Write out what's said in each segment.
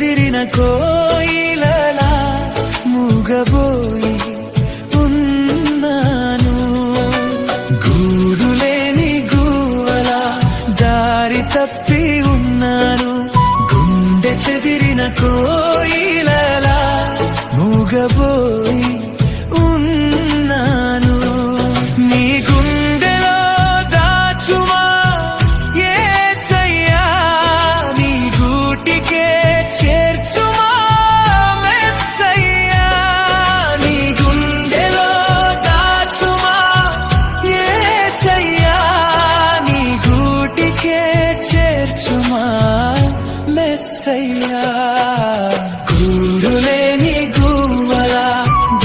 చెదిరిన కోయిలలా మూగబోయి ఉన్నాను. గూడులేని గువ్వలా దారి తప్పి ఉన్నాను. గుండె చెదిరిన కోయిలలా మూగబోయి ఉన్నాను. నీ గుండెలో దాచుమా యేసయ్యా, నీ గూటికే చేర్చుమా మెస్సయ్యా. నీ గుండెలో దాచుమా యేసయ్యా, నీ గూటికే చేర్చుమా మెస్సయ్యా. గూడులేని గువ్వలా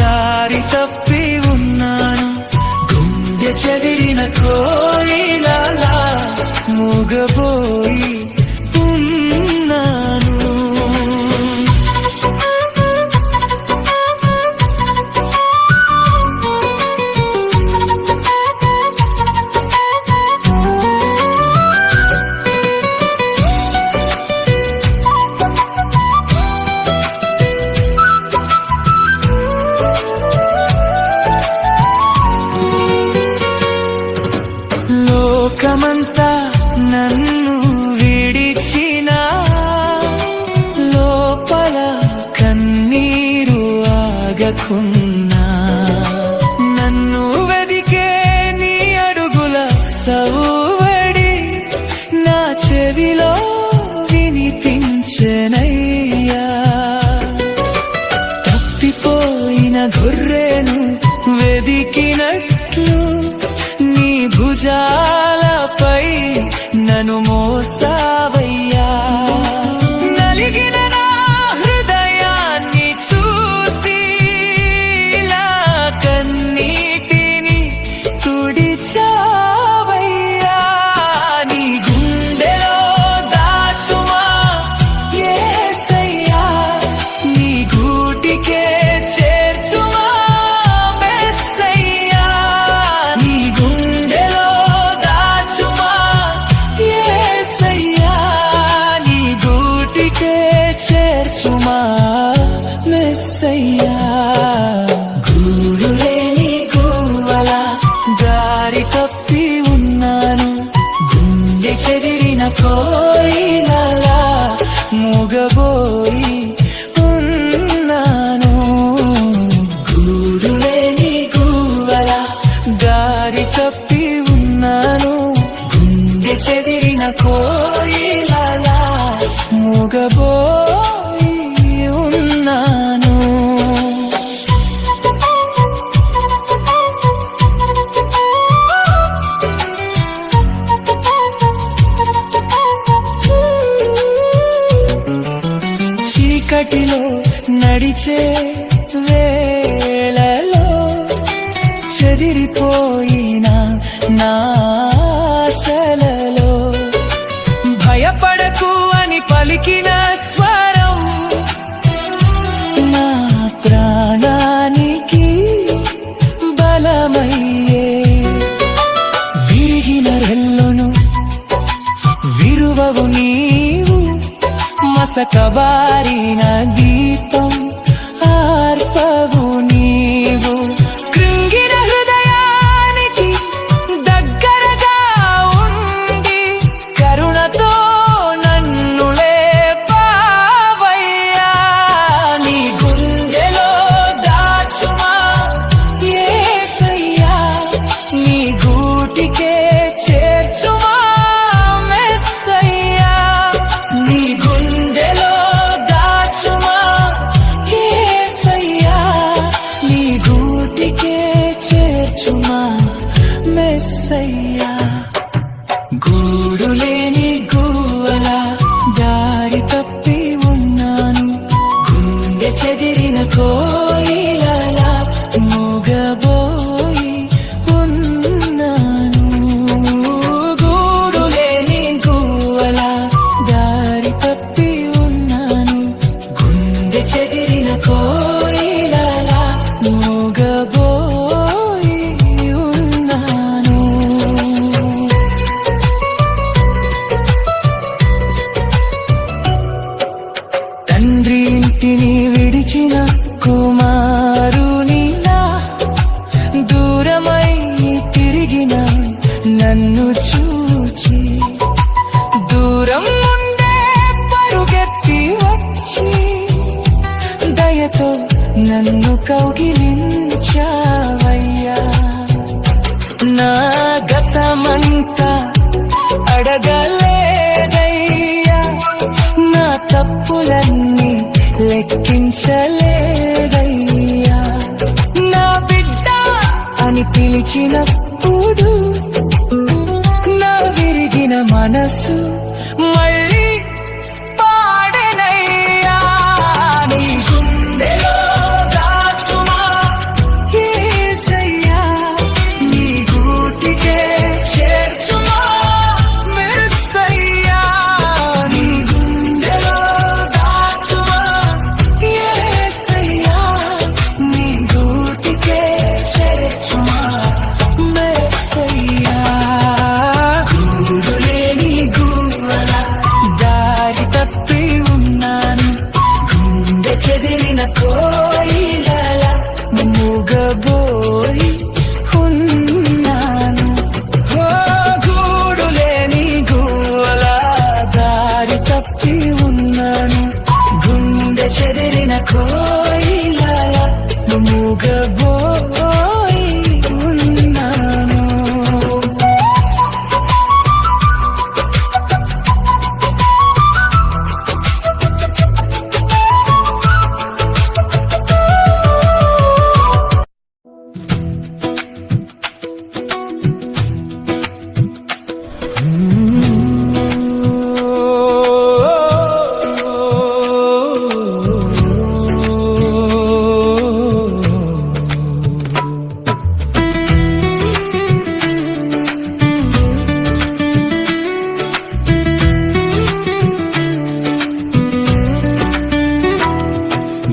దారి తప్పి ఉన్నాను. గుండె చెదిరిన కోయిలలా మూగబోయి ఉన్నాను. లోకమంతా నన్ను విడిచిన లోపల కన్నీరు ఆగకున్నా. నన్ను వెదికే నీ అడుగుల సవ్వడి నా చెవిలో వినిపించెనయ్యా. తప్పిపోయిన గొర్రెను వెదికినట్లు నీ భుజాలపై నన్ను మోసావయ్యా. నలిగిన నా హృదయాన్ని చూసి నా కన్నీటిని తుడిచావయ్యా. నీ గుండెలో దాచుమా యేసయ్యా, నీ గూటికే చేర్చుమా మెస్సయ్యా. నీ గుండెలో దాచుమా యేసయ్యా, నీ గూటికే చేర్చుమా మెస్సయ్యా. గూడులేని గువ్వలా దారి తప్పి ఉన్నాను. గుండె చెదిరిన కోయిలలా మూగబోయి ఉన్నాను. గూడులేని గువ్వలా దారి తప్పి ఉన్నాను. గుండె చెదిరిన కోయిలలా మూగబోయి ఉన్నాను. చీకటిలో నడిచే వేళలో చెదిరిపోయిన నా ఆశలలో భయపడకు అని పలికిన స్వరం నా ప్రాణానికి బలమయ్యే. విరిగిన రెల్లును విరువవు నీవు, మసకబారిన దీపం ఆర్పవు నీవు. కృంగిన హృదయానికి దగ్గరగా ఉండి కరుణతో నన్ను లేపావయ్యా. నీ గుండెలో దాచుమా యేసయ్యా, నీ గూటికే చేర్చుమా మెస్సయ్యా. నీ గుండెలో దాచుమా నన్ను కౌగిలించావయ్యా. నా గతమంతా అడగలేదయ్యా, నా తప్పులన్నీ లెక్కించలేదయ్యా. నా బిడ్డ అని పిలిచినప్పుడు నా విరిగిన మనసు మళ్ళీ పాడెనయ్యా. నీ గుండెలో దాచుమా యేసయ్యా, నీ గూటికే చేర్చుమా మెస్సయ్యా. నీ గుండెలో దాచుమా యేసయ్యా, నీ గూటికే చేర్చుమా మెస్సయ్యా. గూడులేని గువ్వల దారి తప్పి ఉన్నాను, గుండె చెదిరిన కోయిలల మూగబోయి ఉన్నాను. ఓ గూడులేని గువ్వల దారి తప్పి ఉన్నాను, గుండె చెదిరిన కోయిలల మూగబోయి ఉన్నాను.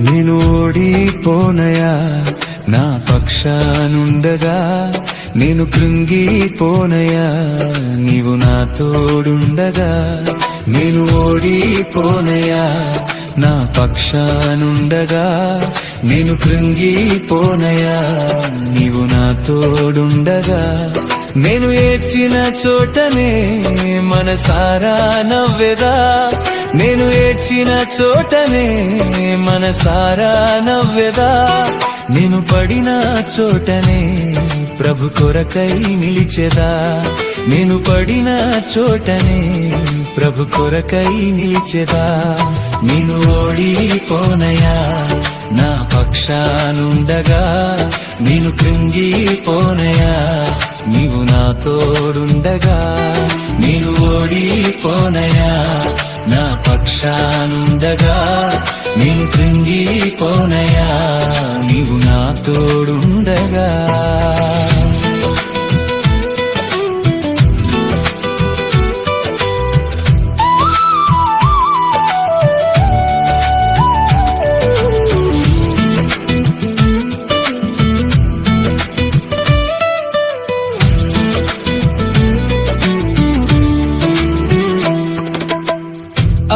నేను ఓడిపోనయా, నా పక్షానుండగా నేను కృంగిపోనయా, నీవు నా తోడుండగా. నేను ఓడిపోనయా, నా పక్షానుండగా నేను కృంగిపోనయా, నీవు నా తోడుండగా. నేను ఏడ్చిన చోటనే మనసారా నవ్వెదా, నేను ఏడ్చిన చోటనే మనసారా నవ్వెదా. నేను పడిన చోటనే ప్రభు కొరకై నిలిచెదా, నేను పడిన చోటనే ప్రభు కొరకై నిలిచెదా. నేను ఓడిపోనయా, నా పక్షానుండగా నేను కృంగిపోనయా, నీవు నా తోడుండగా. నేను ఓడిపోనయా, నా పక్షానుండగా నేను కృంగిపోనయా, నీవు నా తోడుండగా.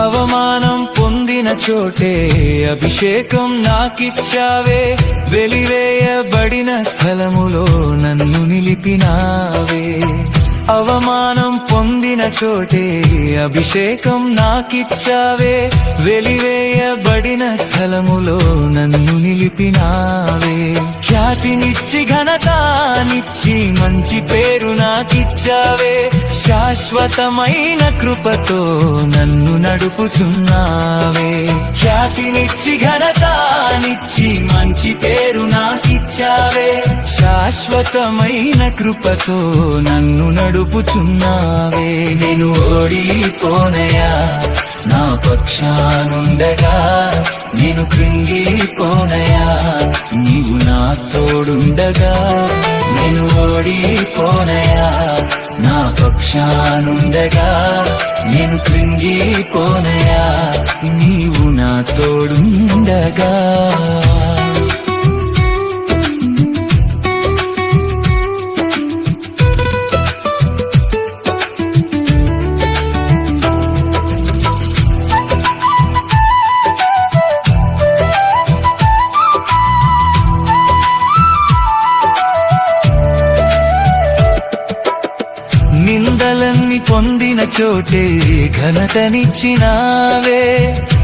అవమానం పొందిన చోటే అభిషేకం నాకిచ్చావే, వెలివేయబడిన స్థలములో నన్ను నిలిపినావే. అవమానం పొందిన చోటే అభిషేకం నాకిచ్చావే, వెలివేయబడిన స్థలములో నన్ను నిలిపినావే. ఖ్యాతినిచ్చి ఘనతానిచ్చి మంచి పేరు నాకిచ్చావే, శాశ్వతమైన కృపతో నన్ను నడుపుచున్నావే. ఖ్యాతినిచ్చి ఘనతానిచ్చి మంచి పేరు నాకిచ్చావే, శాశ్వతమైన కృపతో నన్ను నడుపుచున్నావే. నేను ఓడిపోనయా, నా పక్షానుండగా నేను కృంగిపోనయా, నీవు నా తోడుండగా. నేను ఓడిపోనయా, నా పక్షానుండగా నేను కృంగిపోనయా, నీవు నా తోడుండగా. నిందలన్నీ పొందిన చోటే ఘనతనిచ్చినావే,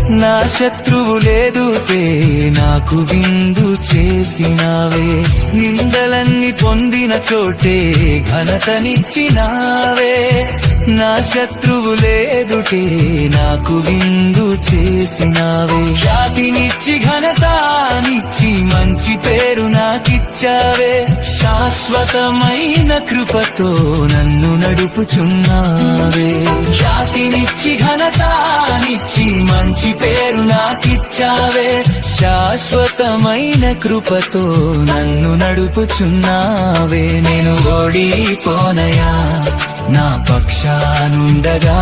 నా శత్రువులేదుటే నాకు విందు చేసినావే, నిందలన్నీ పొందిన చోటే ఘనతనిచ్చినావే. నా శత్రువులేదుటే నాకు విందు చేసినావే, ఖ్యాతినిచ్చి ఘనతానిచ్చి మంచి పేరు నాకిచ్చావే. శాశ్వతమైన కృపతో నన్ను నడుపుచున్నావే, ఖ్యాతినిచ్చి ఘనతానిచ్చి మంచి పేరు నాకిచ్చావే. శాశ్వతమైన కృపతో నన్ను నడుపుచున్నావే. నేను ఓడిపోనయా నా పక్షానుండగా,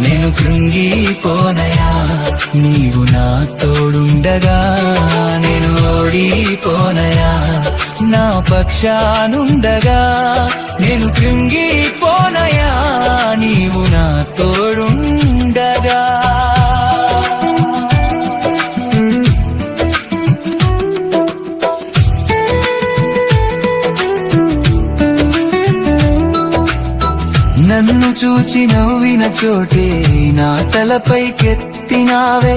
నేను కృంగిపోనయా నీవు నా తోడుండగా. నేను ఓడిపోనయా నా పక్షానుండగా, నేను కృంగిపోనయా నీవు నా తోడుండగా. నన్ను చూచి నవ్విన చోటే నా తలపైకెత్తినావే,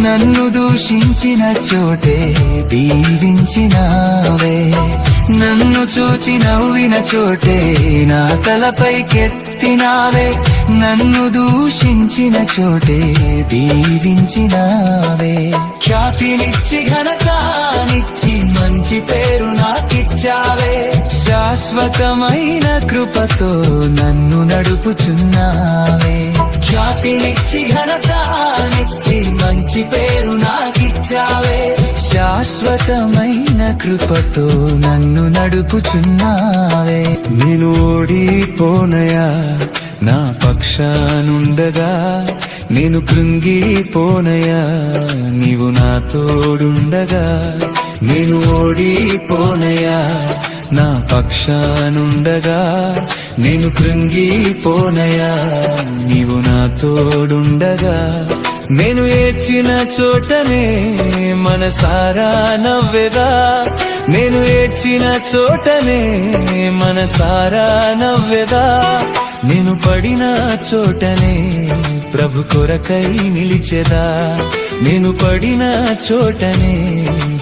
నన్ను దూషించిన చోటే దీవించినావే. నన్ను చూచి నవ్విన చోటే నా తలపైకెత్తినావే, నన్ను దూషించిన చోటే దీవించినావే. ఖ్యాతినిచ్చి ఘనతానిచ్చి మంచి పేరు నాకిచ్చావే. శాశ్వతమైన కృపతో నన్ను నడుపుచున్నావే, ఖ్యాతినిచ్చి ఘనతానిచ్చి మంచి పేరు నాకిచ్చావే. శాశ్వతమైన కృపతో నన్ను నడుపుచున్నావే. నేను ఓడిపోనయా నా పక్షానుండగా, నేను కృంగిపోనయా నీవు నా తోడుండగా. నేను ఓడిపోనయా నా పక్షానుండగా, నేను కృంగిపోనయా నీవు నా తోడుండగా. నేను ఏడ్చిన చోటనే మనసారా నవ్వెదా, నేను ఏడ్చిన చోటనే మనసారా నవ్వెదా. నేను పడిన చోటనే ప్రభు కొరకై నిలిచెదా, నేను పడిన చోటనే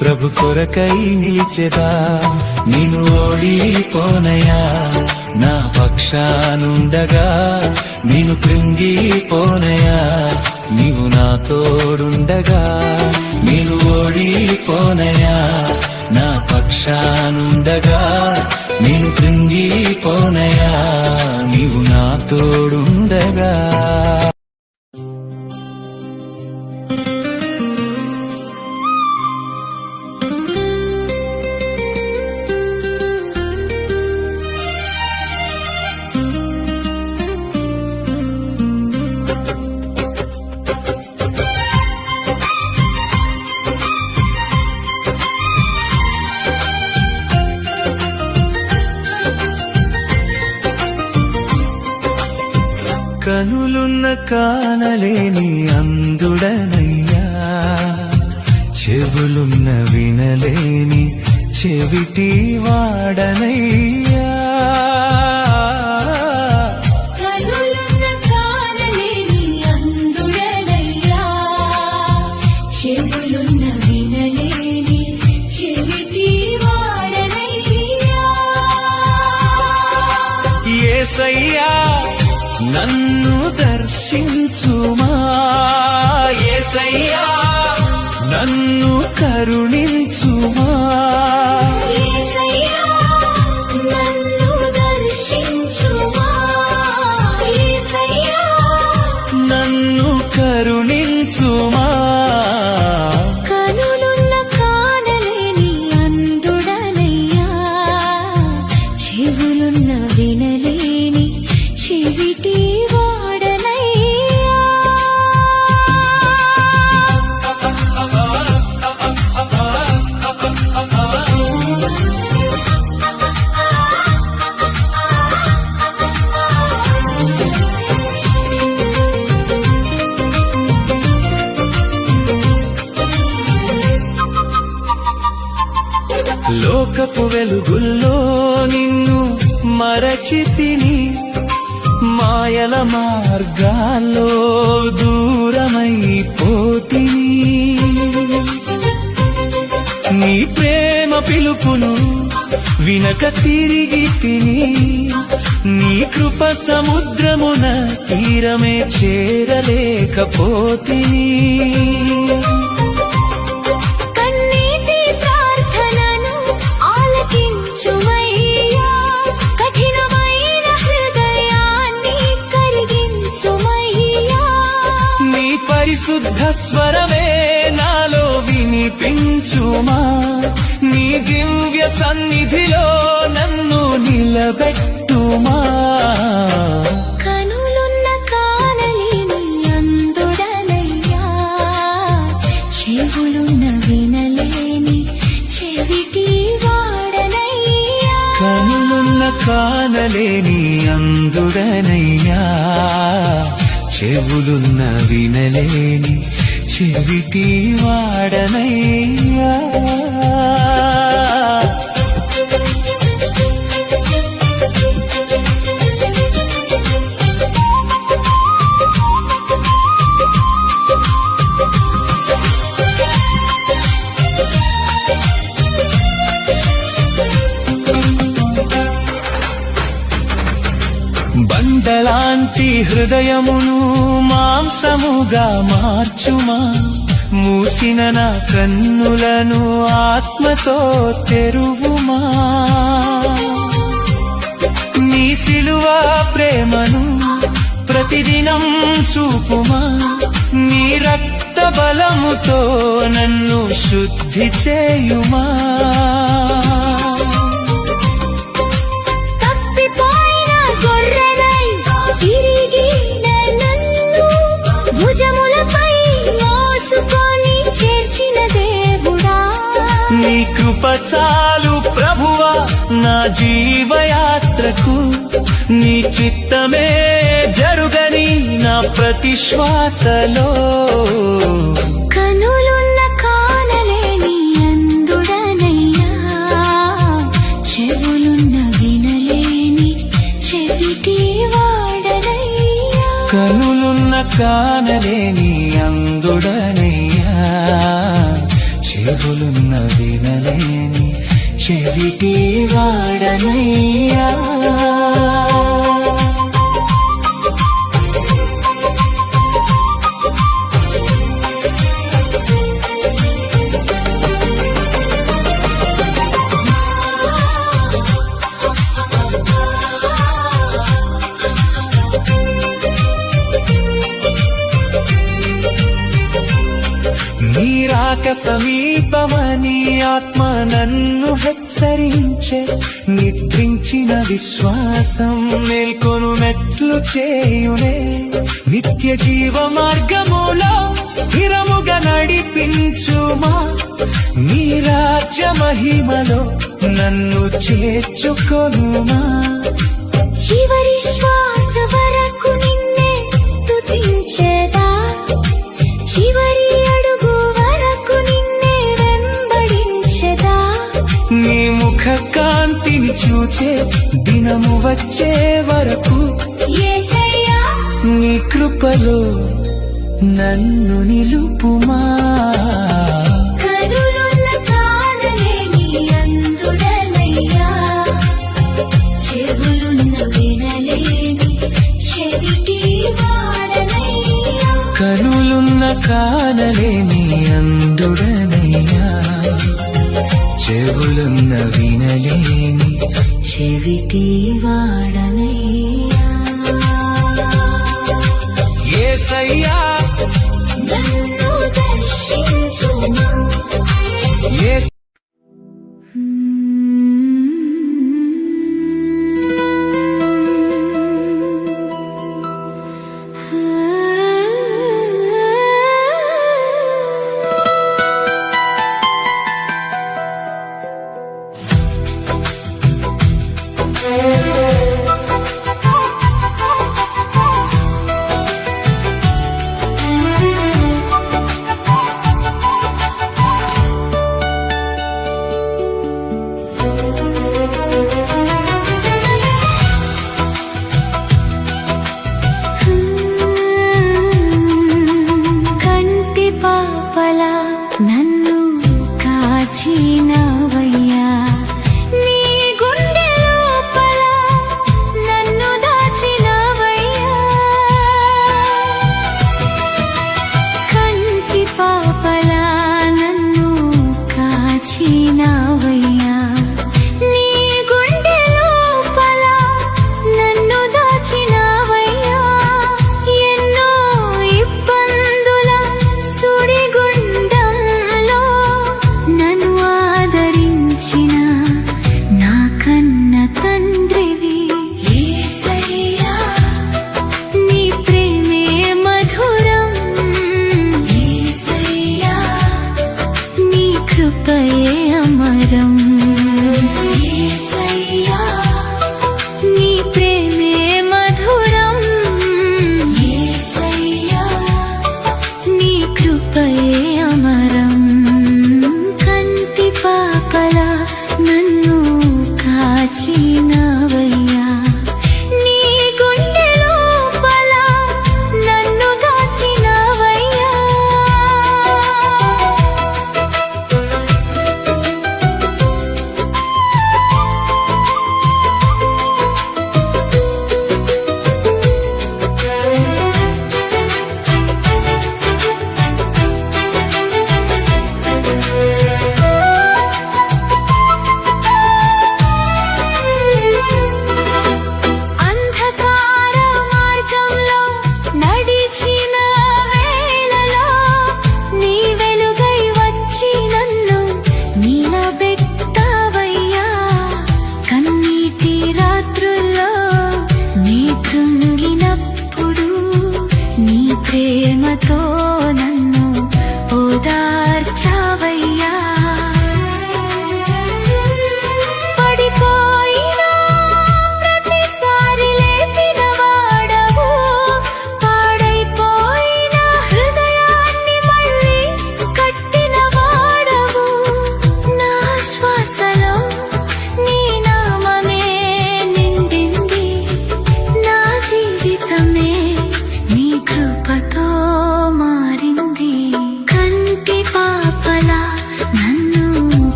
ప్రభు కొరకై నిలిచెదా. నేను ఓడిపోనయా నా పక్షానుండగా, నేను కృంగిపోనయా నీవు నా తోడుండగా. నేను ఓడిపోనయా నా పక్షానుండగా, నేను కృంగిపోనయా నీవు నా తోడుండగా. కనులున్న కానలేని అందుడనయ్యా, చెవులున్న వినలేని చెవిటి వాడనయ్యా. కనులున్న కానలేని అందుడనయ్యా, చెవులున్న వినలేని చెవిటి వాడనయ్యా. యేసయ్యా నన్ను దర్శించుమా, యేసయ్యా నన్ను కరుణించుమా. యేసయ్యా నన్ను దర్శించుమా, యేసయ్యా నన్ను కరుణించుమా. కనులున్న కానలేని అందుడనయ్యా, చెవులున్న వినలేని చెవిటి వాడనయ్యా. లోకపు వెలుగుల్లో నిన్ను మరచితిని, మాయల మార్గాల్లో దూరమైపోతిని. పిలుపును వినక తిరిగి తిని నీ కృప సముద్రమున తీరమే చేరలేకపోతిని. కన్నీటి ప్రార్థనను ఆలకించుమయ్యా, కఠినమైన హృదయాన్ని కరిగించుమయ్యా. నీ పరిశుద్ధ స్వరమే నాలో వినిపించుమా, నీ దివ్య సన్నిధిలో నన్ను నిలబెట్టుమా. కనులున్న కానలేని అందుడనయ్యా, చెవులున్న వినలేని చెవిటి వాడనయ్యా. కనులున్న కానలేని అందుడనయ్యా, చెవులున్న వినలేని చెవిటి వాడనయ్యా. బండలాంటి హృదయమును మాంసముగా మార్చుమా, మూసిన నా కన్నులను ఆత్మతో తెరువుమా. నీ సిలువ ప్రేమను ప్రతిదినం చూపుమా, నీ రక్త బలముతో నన్ను శుద్ధి చేయుమా. నీ కృప చాలు ప్రభువా నా జీవయాత్రకు, నీ చిత్తమే జరుగని నా ప్రతి శ్వాసలో. కనులున్న కానలేని అందుడనయ్యా, చెవులున్న వినలేని చెవిటి వాడనయ్యా. కనులున్న కానలేని అందుడనయ్యా, చెవులున్న వినలేని చెవిటి వాడనయ్యా. నీరాక సమీపమని ఆత్మ నన్ను హెచ్చరించే, నిద్రించిన విశ్వాసం మేల్కొనున్నట్లు చేయునే. నిత్య జీవ మార్గములో స్థిరముగా నడిపించుమా, నీ రాజ్య మహిమలో నన్ను చేర్చుకొనుమా. చివరి శ్వాస వరకు నిన్నే స్తుతించేదా, చివరి అడుగు వరకు నిన్నే వెంబడించెదా. నీ ముఖ కాంతిని చూచే దినము వచ్చే వరకు యేసయ్యా, నీ కృపలో నన్ను నిలుపుమా. కనులున్న కానలేని అందుడనయ్యా, చెవులున్న వినలేని చెవిటి వాడనయ్యా. కనులున్న కానలేని అందుడనయ్యా, చెవులున్న వినలేని చెవిటి వాడనయ్యా. యేసయ్యా నన్ను దర్శించుమా. యేసయ్యా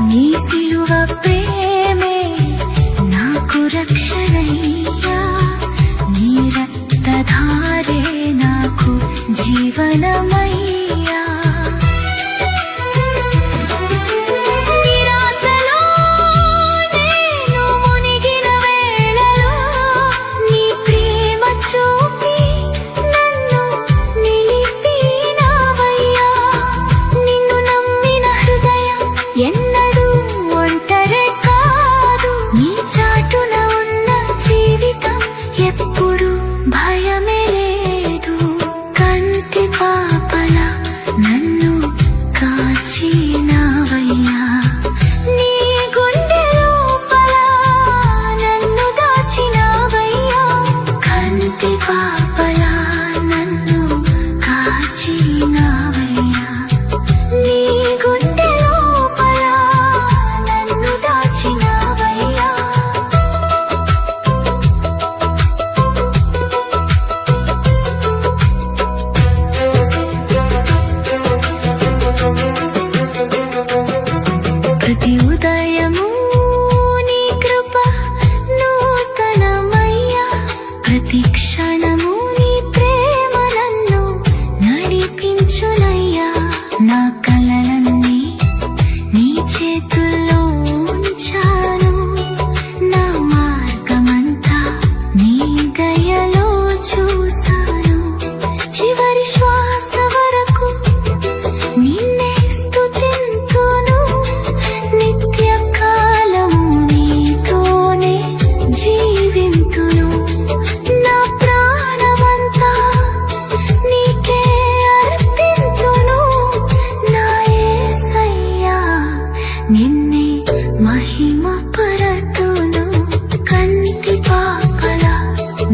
నీ సిలువ ప్రేమే నాకు రక్షణయ్యా, నీ రక్తధారే నాకు జీవనమయ్యా. నిరాశలో నేను మునిగిన వేళలో నీ ప్రేమ చూపి నన్ను నిలిపినావయ్యా. నిన్ను నమ్మిన హృదయం ఎన్నడూ ఒంటరి కాదు, నీ చాటున ఉన్న జీవితం ఎప్పుడు భయమే లేదు. కంటి పాపలా నన్ను కాచినావయ్యా, నీ గుండె లోపల నన్ను దాచినావయ్యా. కంటి పాపలా నన్ను కాచినావయ్యా, నీ గుండె లోపల నన్ను దాచినావయ్యా. ప్రతి ఉదయము నీ కృప నూతనమయ్యా, ప్రతి క్షణము నీ ప్రేమ నన్ను నడిపించునయ్యా. నా కలలన్నీ నీ చేతుల్లో ఉంచాను, నా మార్గమంతా నీ దయలో చూశాను. చివరి శ్వాస వరకు నిన్నే స్తుతింతును, నిత్య కాలము నీతోనే జీవింతును. నా ప్రాణమంతా నీకే అర్పింతును, నా యేసయ్యా నిన్నే మహిమ పరతును. కంటి పాపలా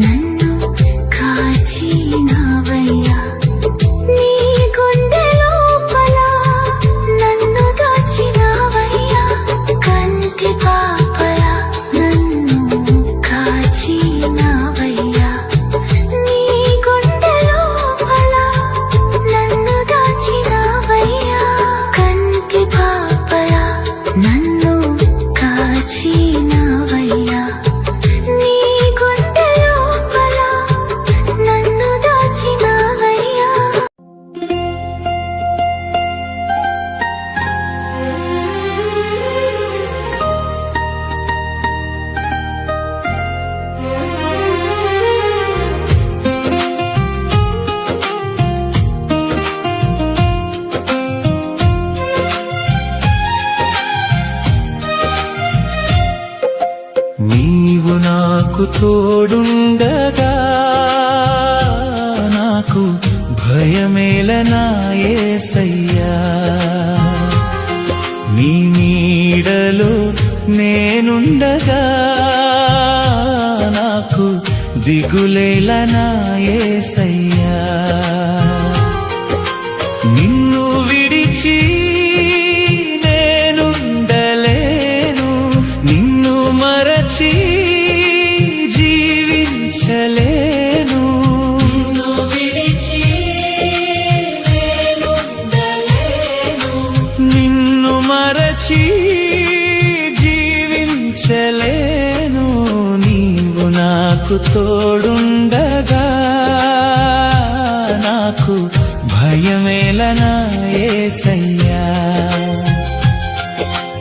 నన్ను కాచినావయ్యా, నీ గుండె లోపల నన్ను దాచినావయ్యా. కంటి పాపలా నన్ను కాచినావయ్యా, నీ గుండె లోపల నన్ను దాచినావయ్యా. కంటి పాపలా నన్ను కాచినావయ్యా, నీ గుండె లోపల నన్ను దాచినావయ్యా. నీవు నాకు తోడుండగా నాకు భయమేలనా యేసయ్యా. నీ నీడలో నేనుండగా నాకు దిగులేలనా యేసయ్యా. నిన్ను విడిచి నేనుండలేను, నిన్ను మరచి జీవించలేను. నిన్ను విడిచి నేనుండలేను, నిన్ను మరచి జీవించలేను. నీవు నాకు తోడుండగా నాకు భయమేలనా యేసయ్యా.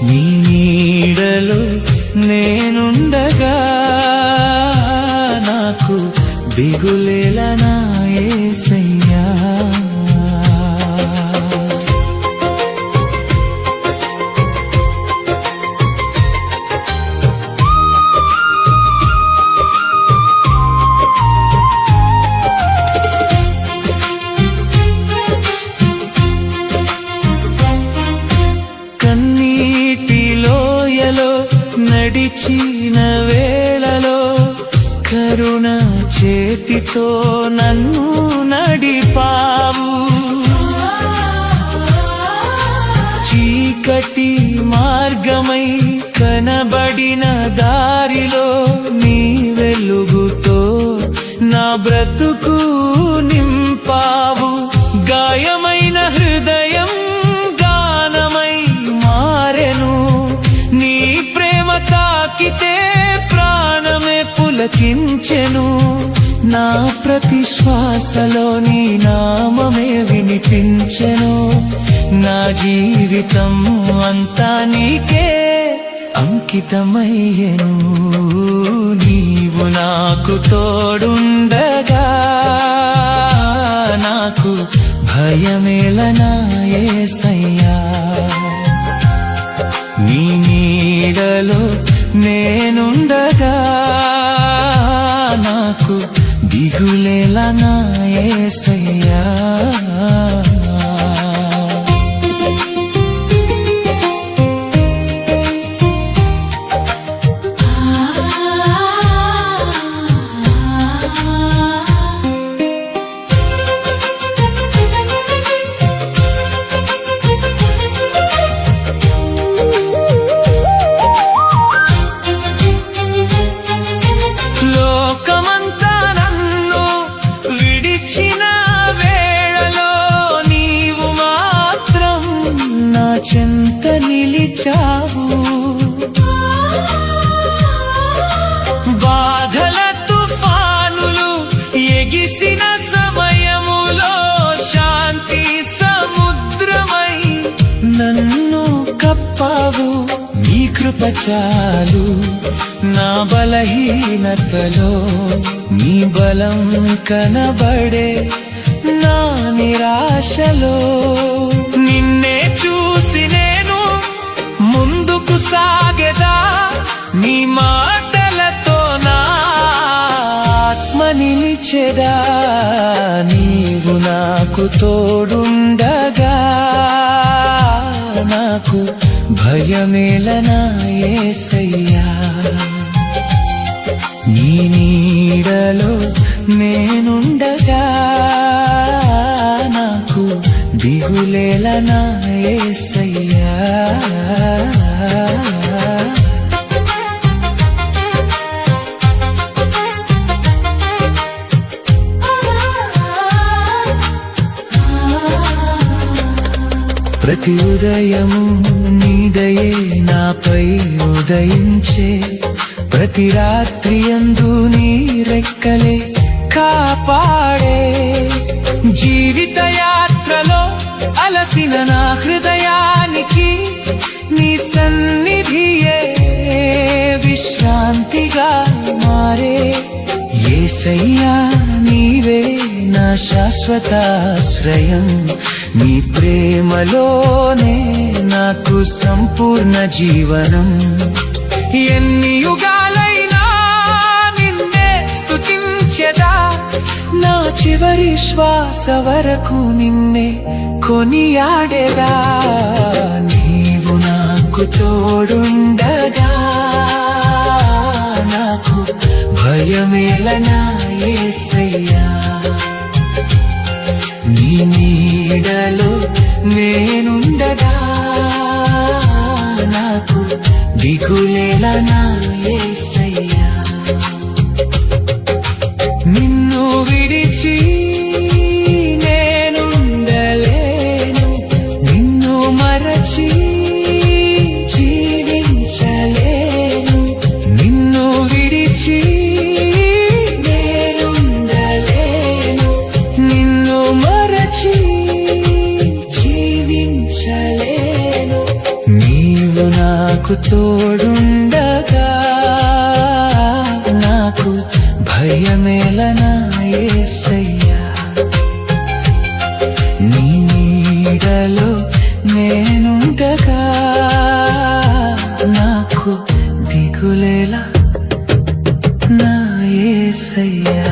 నీ నీడలో నేనుండగా నాకు దిగులేలనా యేసయ్యా. కన్నీటిలోయలో నడిచిన వేళలో కరుణ చేతితో నన్ను నడిపావు. చీకటి మార్గమై కనబడిన దారిలో నీ వెలుగుతో నా బ్రతుకు నింపావు. గాయమైన హృదయం గానమై మారెను, పలకించెను, నా ప్రతి శ్వాసలో నీ నామమే వినిపించెను. నా జీవితం అంతా నీకే అంకితమయ్యెను. నీవు నాకు తోడుండగా నాకు భయమేలనా యేసయ్యా. నీ నీడలో నేనుండగా నాకు దిగులేలనా యేసయ్యా. చెంత నిలిచావు, బాధల తుఫానులు ఎగిసిన సమయములో శాంతి సముద్రమై నన్ను కప్పావు. నీ కృప చాలు నా బలహీనతలో, నీ బలం కనబడే నా నిరాశలో. నిన్నే చూసి నేను ముందుకు సాగెదా, నీ మాటలతో నా ఆత్మ నిలిచెదా. నీవు నాకు తోడుండగా నాకు భయమేలనా యేసయ్యా. నీ నీడలో నేనుండగా నాకు దిగులేలనా యేసయ్యా. ప్రతి ఉదయము నీ దయే నాపై ఉదయించే, ప్రతి రాత్రి యందు నీ రెక్కలే కాపాడే. జీవిత యాత్రలో అలసిన నా హృదయానికి నీ సన్నిధియే విశ్రాంతిగా మారే. యేసయ్యా నీవే నా శాశ్వతాశ్రయం, నీ ప్రేమలోనే నాకు సంపూర్ణ జీవనం. ఎన్ని యుగాలైనా నిన్నే స్తుతించెదా, నా చివరి శ్వాస వరకు నిన్నే కొనియాడెదా. నీవు నాకు తోడుండగా నాకు భయమేలనా యేసయ్యా. నీ నీడలో నేనుండగా నాకు దిగులేలనా యేసయ్యా. నిన్ను విడిచి నేనుండలేను, నిన్ను మరచి జీవించలేను. నిన్ను విడిచి నేనుండలేను, నిన్ను మరచి జీవించలేను. నీవు నాకు తోడుండగా నాకు భయమేలనా యేసయ్యా. నీ నీడలో నేనుండగా నాకు దిగులేలా నా యేసయ్యా.